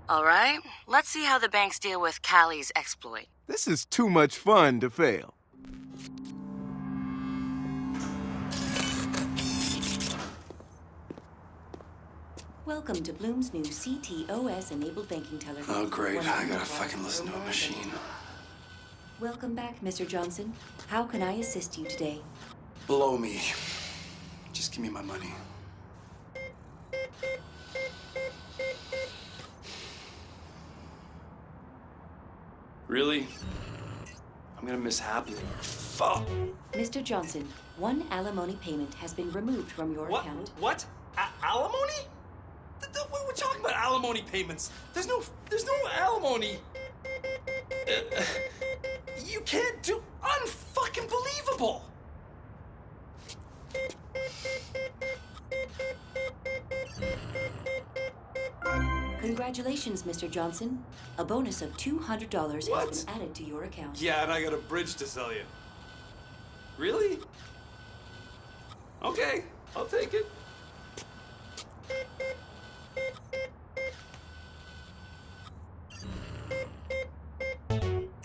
All right, let's see how the banks deal with Callie's exploit. This is too much fun to fail. Welcome to Bloom's new CTOS-enabled banking teller. Oh, great. I gotta fucking listen to a machine. Welcome back, Mr. Johnson. How can I assist you today? Blow me. Just give me my money. Really? I'm gonna miss happy. Fuck! Mr. Johnson, one alimony payment has been removed from your account. What? Alimony? We're talking about alimony payments. There's no alimony. You can't do... Unfucking believable! Congratulations, Mr. Johnson. A bonus of $200 has been added to your account. Yeah, and I got a bridge to sell you. Really? Okay, I'll take it.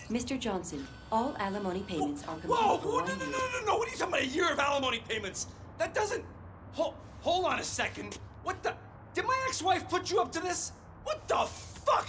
Mr. Johnson, all alimony payments are complete. Whoa! for No! What are you talking about? A year of alimony payments? That doesn't... Hold on a second. What the... Did my ex-wife put you up to this? What the fuck?